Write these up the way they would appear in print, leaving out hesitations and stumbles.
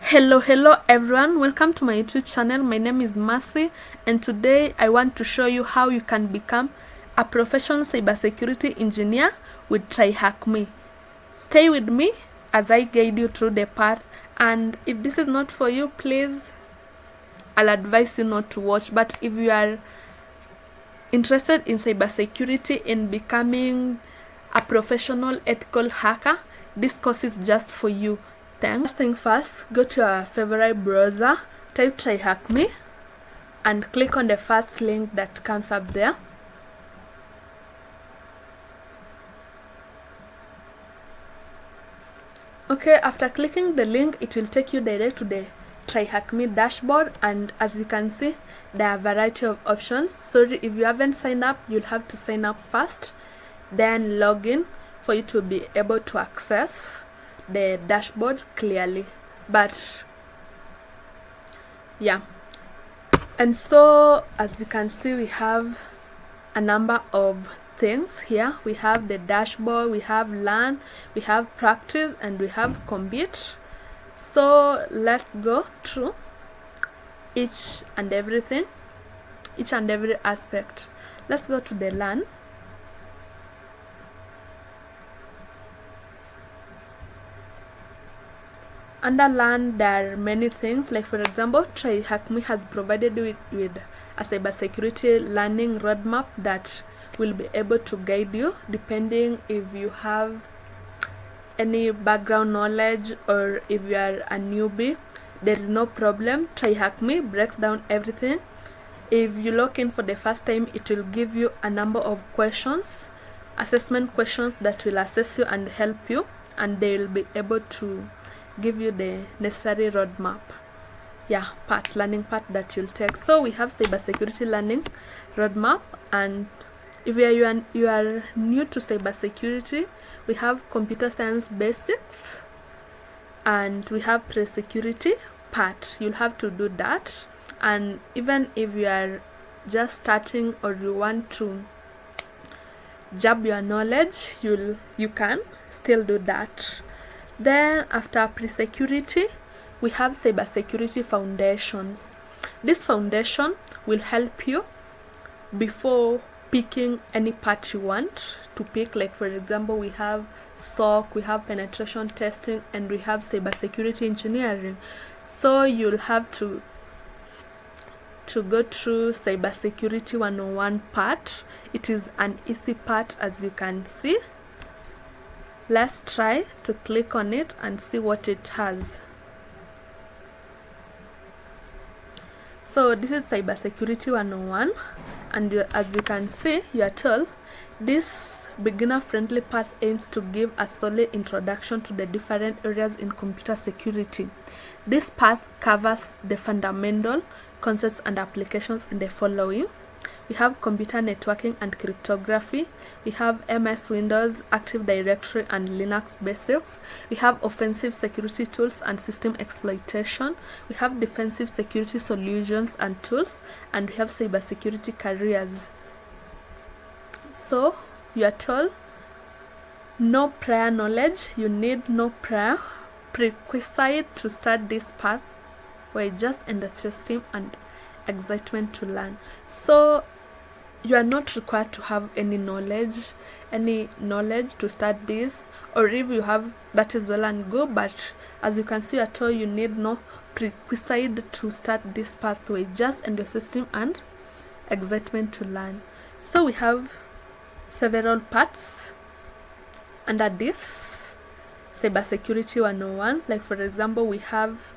Hello everyone, welcome to my YouTube channel. My name is Mercy, and today I want to show you how you can become a professional cybersecurity engineer with TryHackme. Stay with me as I guide you through the path, and if this is not for you, please, I'll advise you not to watch. But if you are interested in cybersecurity and becoming a professional ethical hacker, this course is just for you. Thanks. First thing first, go to your favorite browser, type TryHackme, and click on the first link that comes up there. Okay, after clicking the link, it will take you direct to the TryHackme dashboard, and as you can see, there are a variety of options. So if you haven't signed up, you'll have to sign up first, then log in for you to be able to access the dashboard clearly. But yeah, and so as you can see, we have a number of things here. We have the dashboard, we have learn, we have practice, and we have compete. So let's go through each and every aspect. Let's go to the learn. Under learn, there are many things, like for example, TryHackme has provided you with a cybersecurity learning roadmap that will be able to guide you depending if you have any background knowledge or if you are a newbie. There is no problem. TryHackme breaks down everything. If you log in for the first time, it will give you a number of questions, assessment questions that will assess you and help you, and they will be able to give you the necessary roadmap, learning path that you'll take. So we have cybersecurity learning roadmap, and if you are new to cybersecurity, we have computer science basics and we have pre-security part. You'll have to do that, and even if you are just starting or you want to jab your knowledge, you can still do that. Then after pre-security, we have cybersecurity foundations. This foundation will help you before picking any part you want to pick. Like for example, we have SOC, we have penetration testing, and we have cybersecurity engineering. So you'll have to go through cybersecurity 101 part. It is an easy part, as you can see. Let's try to click on it and see what it has. So this is cybersecurity 101, and as you can see, you are told this beginner-friendly path aims to give a solid introduction to the different areas in computer security. This path covers the fundamental concepts and applications in the following. We have computer networking and cryptography. We have MS Windows, Active Directory, and Linux basics. We have offensive security tools and system exploitation. We have defensive security solutions and tools, and we have cybersecurity careers. So you are told no prior knowledge. You need no prior prerequisite to start this path. We're just in the system and excitement to learn. So you are not required to have any knowledge to start this, or if you have, that is well and good, but as you can see, at all, you need no prerequisite to start this pathway, just in the system and excitement to learn. So we have several parts under this cybersecurity 101. Like for example, we have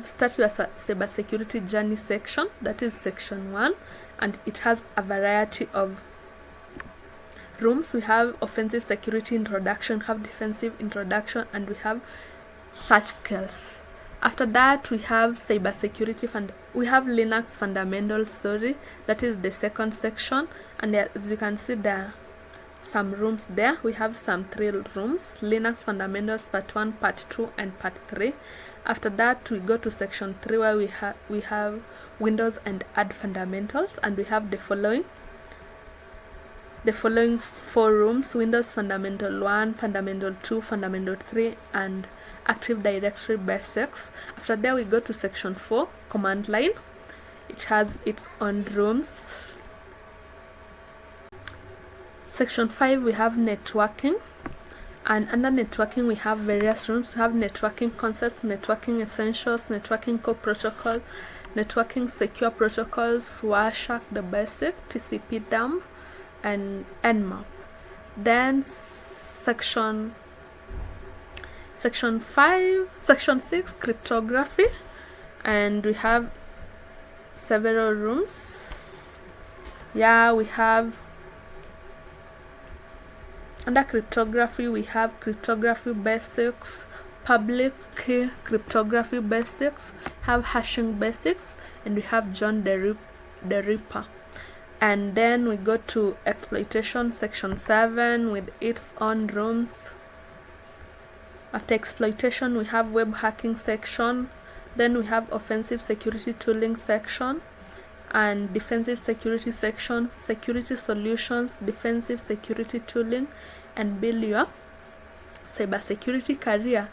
start your cybersecurity journey section, that is section 1, and it has a variety of rooms. We have offensive security introduction, have defensive introduction, and we have search skills. After that, we have cybersecurity we have Linux fundamentals, that is the second section, and as you can see, there are some rooms there. We have some 3 rooms: Linux fundamentals part 1, part 2, and part 3. After that, we go to section 3, where we have Windows and add fundamentals, and we have the following: the following 4 rooms: Windows Fundamental 1, Fundamental 2, Fundamental 3, and Active Directory Basics. After that, we go to section 4, command line. It has its own rooms. Section 5, we have networking, and under networking we have various rooms. We have networking concepts, networking essentials, networking core protocol, networking secure protocols, Wireshark the basic, TCP dump, and Nmap. Then section 6, cryptography, and we have several rooms. Yeah, we have under cryptography we have cryptography basics, public key cryptography basics, have hashing basics, and we have John the Ripper. And then we go to exploitation, section 7, with its own rooms. After exploitation, we have web hacking section. Then we have offensive security tooling section and defensive security section, security solutions, defensive security tooling, and build your cybersecurity career.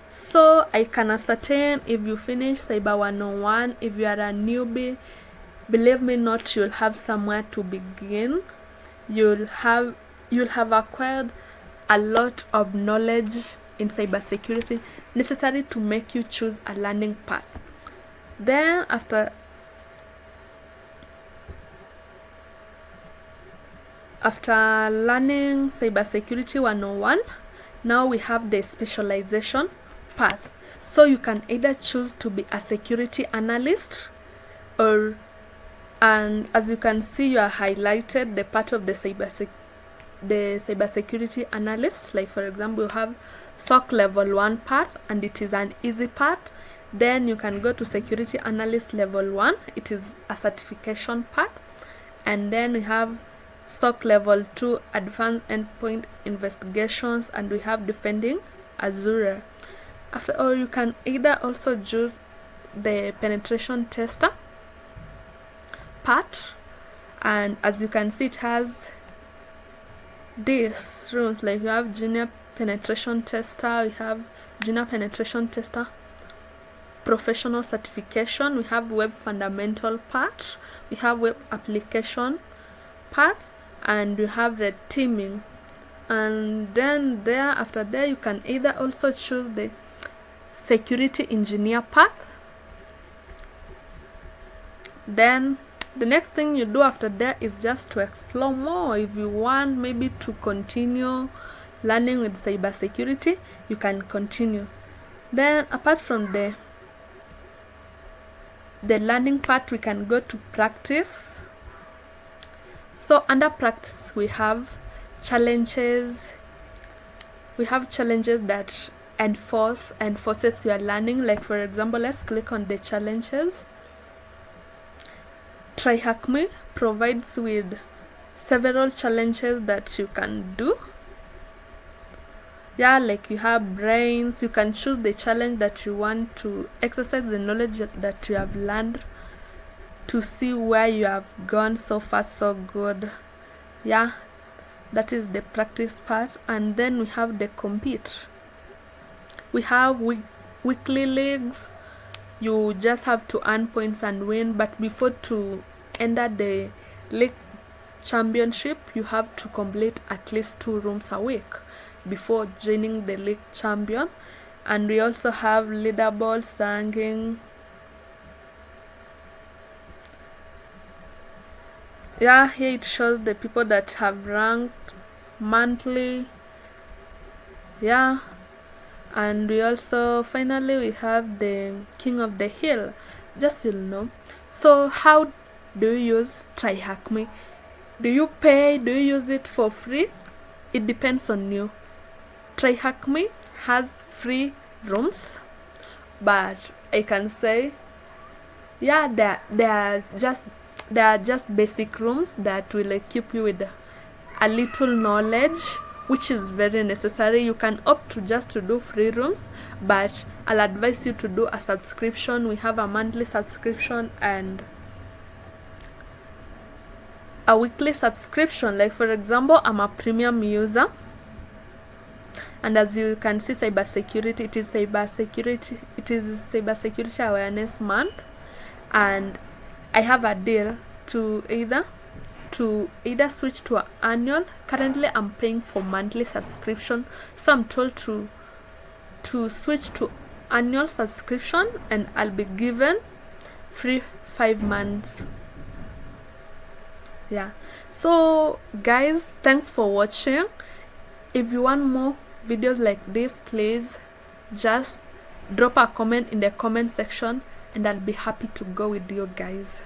So I can ascertain if you finish Cyber 101, if you are a newbie, believe me not, you'll have somewhere to begin. You'll have acquired a lot of knowledge in cybersecurity necessary to make you choose a learning path. Then after learning cybersecurity 101, now we have the specialization path. So you can either choose to be a security analyst, and as you can see, you are highlighted the part of the cybersecurity analyst. Like for example, you have SOC level 1 part, and it is an easy part. Then you can go to security analyst level 1, it is a certification part. And then we have SOC level 2, advanced endpoint investigations, and we have defending Azure. Or you can either also choose the penetration tester part, and as you can see, it has these rooms. Like you have junior penetration tester, we have junior penetration tester professional certification, we have web fundamental part, we have web application part, and we have red teaming. And then after there you can either also choose the security engineer path. Then the next thing you do after that is just to explore more. If you want maybe to continue learning with cybersecurity, you can continue. Then apart from the learning part, we can go to practice. So under practice we have challenges. We have challenges that enforces your learning. Like for example, let's click on the challenges. TryHackme provides with several challenges that you can do. Yeah, like you have brains. You can choose the challenge that you want to exercise the knowledge that you have learned, to see where you have gone so far so good. Yeah, that is the practice part. And then we have the compete. We have weekly leagues. You just have to earn points and win, but before to enter the league championship, you have to complete at least 2 rooms a week before joining the league champion. And we also have leaderboards, ranking. Yeah, here it shows the people that have ranked monthly. Yeah, and we also finally we have the king of the hill, just you'll know. So how do you use TryHackme? Do you pay? Do you use it for free? It depends on you. TryHackme has free rooms, but I can say, yeah, they are just basic rooms that will equip you with a little knowledge, which is very necessary. You can opt to do free rooms, but I'll advise you to do a subscription. We have a monthly subscription and a weekly subscription. Like for example, I'm a premium user, and as you can see, cybersecurity, it is cybersecurity awareness month, and I have a deal to either switch to an annual. Currently I'm paying for monthly subscription, so I'm told to switch to annual subscription, and I'll be given free 5 months. Yeah, so guys, thanks for watching. If you want more videos like this, please just drop a comment in the comment section, and I'll be happy to go with you guys.